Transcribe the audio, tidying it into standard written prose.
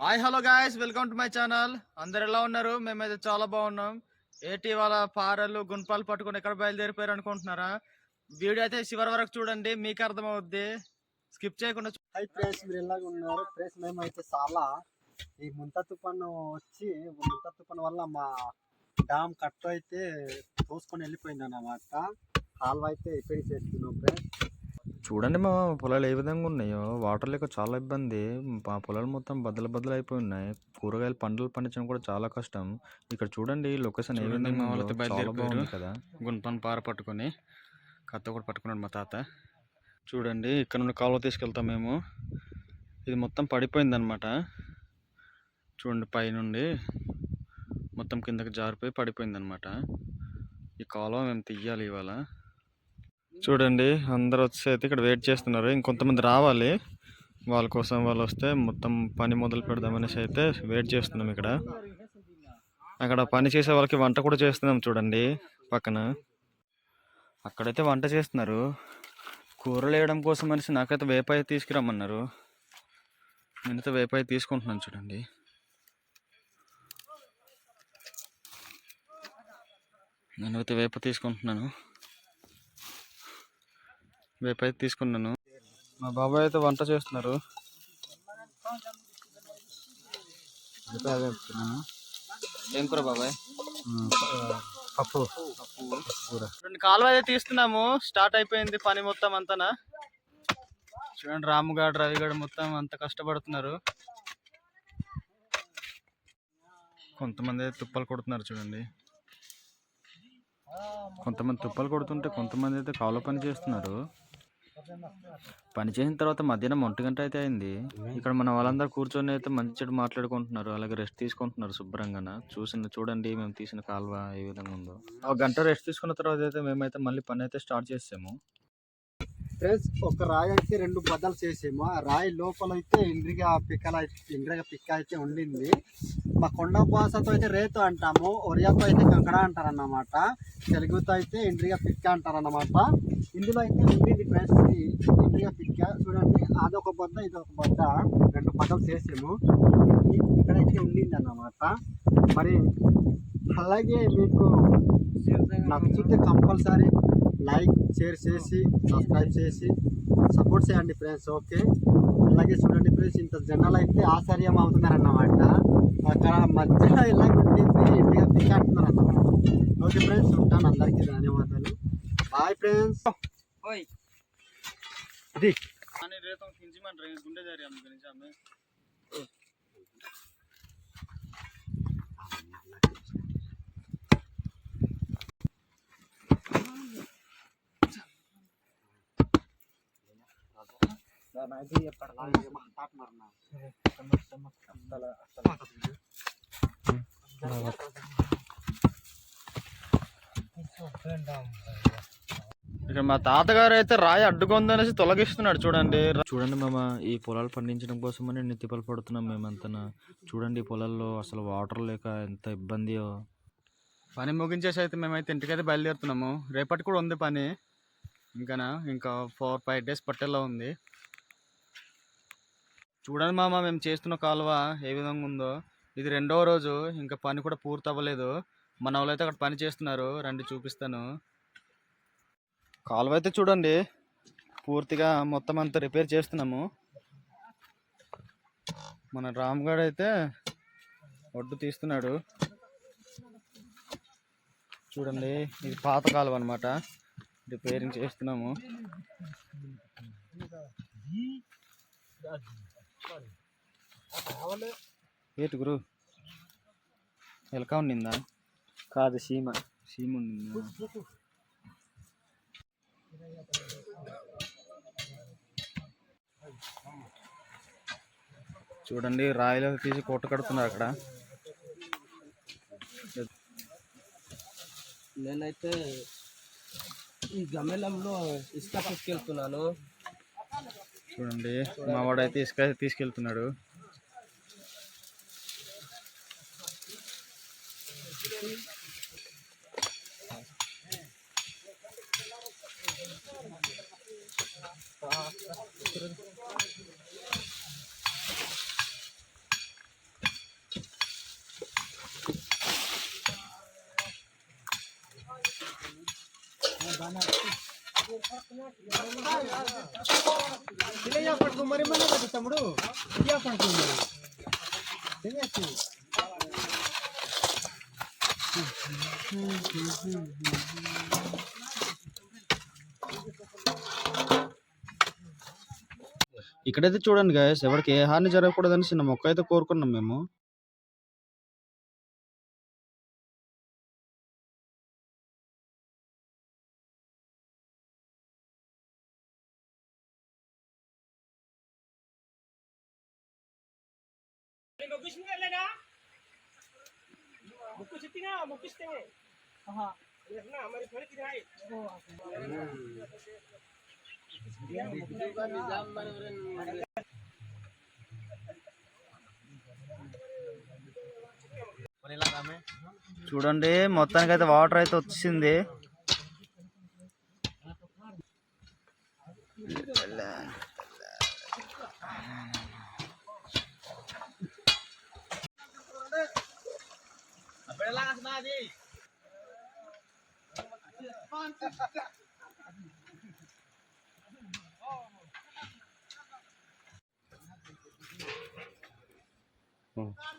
Hi hello guys, welcome to my channel. అందరు ఎలా ఉన్నారు? మేమైతే చాలా బాగున్నాం. ఏటి వాళ్ళ పారలు గుణపాలు పట్టుకుని ఎక్కడ బయలుదేరిపోయారు అనుకుంటున్నారా? వీడియో అయితే చివరి వరకు చూడండి, మీకు అర్థమవుద్ది. స్కిప్ చేయకుండా హై ఫ్రెండ్స్, మీరు ఎలాగ ఉన్నారు ఫ్రెండ్స్? మేమైతే చాలా ఈ ముంత తుఫాను వచ్చి ముంత తుఫాను వల్ల మా డ్యామ్ కట్ట అయితే తోసుకొని వెళ్ళిపోయింది అన్నమాట. కాలువ అయితే రిపేర్ చేస్తున్నాం ఫ్రెండ్స్. చూడండి మా పొలాలు ఏ విధంగా ఉన్నాయో. వాటర్ లేక చాలా ఇబ్బంది. మా పొలాలు మొత్తం బద్దలు అయిపోయి ఉన్నాయి. కూరగాయలు పంటలు పండించడం కూడా చాలా కష్టం. ఇక్కడ చూడండి లొకేషన్ ఏ విధంగా ఉందో. చాలా బాగుంది కదా. గుణపని పార పట్టుకొని కత్త కూడా పట్టుకున్నాడు మా తాత. చూడండి ఇక్కడ నుండి కాలువ తీసుకెళ్తాం మేము. ఇది మొత్తం పడిపోయింది అనమాట. చూడండి పైనుండి మొత్తం కిందకి జారిపోయి పడిపోయింది అనమాట. ఈ కాలువ మేము తీయాలి ఇవాళ. చూడండి అందరు వచ్చి అయితే ఇక్కడ వెయిట్ చేస్తున్నారు. ఇంకొంతమంది రావాలి, వాళ్ళ కోసం వాళ్ళు వస్తే మొత్తం పని మొదలు పెడదామనేసి అయితే వెయిట్ చేస్తున్నాం. అక్కడ పని చేసే వాళ్ళకి వంట కూడా చేస్తున్నాం. చూడండి పక్కన అక్కడైతే వంట చేస్తున్నారు. కూరలు వేయడం కోసం అనేసి నాకైతే వేపాయి తీసుకురమ్మన్నారు. నేనైతే వేపాయి తీసుకుంటున్నాను. చూడండి నేనైతే వేప తీసుకుంటున్నాను. వేపైతే తీసుకున్నాను. మా బాబాయ్ అయితే వంట చేస్తున్నారు. ఏం కూర బాబాయ్? పప్పు కూర. కాలువ అయితే తీస్తున్నాము. స్టార్ట్ అయిపోయింది పని మొత్తం అంతనా. చూడండి రాముగాడు రవిగాడు మొత్తం అంత కష్టపడుతున్నారు. కొంతమంది అయితే తుప్పలు కొడుతున్నారు. చూడండి కొంతమంది తుప్పలు కొడుతుంటే కొంతమంది అయితే కాలువ పని చేస్తున్నారు. పని చేసిన తర్వాత మధ్యాహ్నం 1 గంట అయితే అయింది. ఇక్కడ మన వాళ్ళందరూ కూర్చొని అయితే మంచి చెడు మాట్లాడుకుంటున్నారు. అలాగే రెస్ట్ తీసుకుంటున్నారు శుభ్రంగా. చూడండి మేము తీసిన కాలువ ఏ విధంగా ఉందో. 1 గంట రెస్ట్ తీసుకున్న తర్వాత అయితే మేమైతే మళ్ళీ పని అయితే స్టార్ట్ చేసాము ఫ్రెండ్స్. ఒక రాయి అయితే 2 బద్దలు చేసాము. ఆ రాయి లోపల అయితే ఇంద్రిగా పిక్క అయితే ఉండింది. మా కొండ భాషతో అయితే రేతు అంటాము, ఒరియాతో అయితే కంకడ అంటారన్నమాట. తెలుగుతో అయితే ఇంద్రిగా పిక్క అంటారన్నమాట. ఇందులో అయితే ఉండింది ఫ్రెండ్స్ ఇంద్రిగా పిక్క. చూడండి అదొక బద్ద ఇదొక బద్ద, 2 బద్దలు చేసాము. ఇక్కడైతే ఉండింది అన్నమాట. మరి అలాగే మీకు నచ్చితే కంపల్సరీ లైక్ షేర్ చేసి సబ్స్క్రైబ్ చేసి సపోర్ట్ చేయండి ఫ్రెండ్స్. ఓకే, అలాగే చూడండి ఫ్రెండ్స్, ఇంత జనాలు అయితే ఆశ్చర్యం అవుతున్నారన్నమాట. అక్కడ మధ్యలో ఇలా కొట్టేసి ఇంటిగా పిక్ అంటున్నారు అన్నమాట. ఓకే ఫ్రెండ్స్, ఉంటాను. అందరికీ ధన్యవాదాలు. Bye friends. ఇక్కడ మా తాతగారు అయితే రాయి అడ్డుకుందనేసి తొలగిస్తున్నాడు. చూడండి మామ, ఈ పొలాలు పండించడం కోసమని నిత్తిపలు పడుతున్నాం మేమంతా. చూడండి పొలాల్లో అసలు వాటర్ లేక ఎంత ఇబ్బందియో. పని ముగించేసి అయితే మేమైతే ఇంటికైతే బయలుదేరుతున్నాము. రేపటి కూడా ఉంది పని. ఇంకా 4-5 డేస్ పట్టేలా ఉంది. చూడండి మామ, మేము చేస్తున్న కాలువ ఏ విధంగా ఉందో. ఇది 2వ రోజు, ఇంకా పని కూడా పూర్తి అవ్వలేదు. మన వాళ్ళు అయితే అక్కడ పని చేస్తున్నారు, రండి చూపిస్తాను. కాలువ అయితే చూడండి పూర్తిగా మొత్తం అంతా రిపేర్ చేస్తున్నాము. మన రామ్గఢ్ అయితే ఒడ్డు తీస్తున్నాడు. చూడండి ఇది పాత కాలువ అనమాట, రిపేరింగ్ చేస్తున్నాము. ఏటు గురు ఎలక ఉండిందా? కాదు, సీమ ఉండిందా? చూడండి రాయిలో తీసి కొట్ట కడుతున్నారు అక్కడ. నేనైతే ఈ గమ్మెలంలో ఇసుక తీసుకెళ్తున్నాను. చూడండి మా వాడైతే ఇసుక తీసుకెళ్తున్నాడు. ఇలా పట్టుకో మరి మన తమ్ముడు ఇలా పట్టుకో మరి ఇక్కడైతే చూడండి గాయస్, ఎవరికి ఏ హాని జరగకూడదని చిన్న మొక్క అయితే కోరుకున్నాం మేము. చూడండి మొత్తానికి అయితే వాటర్ అయితే వచ్చింది.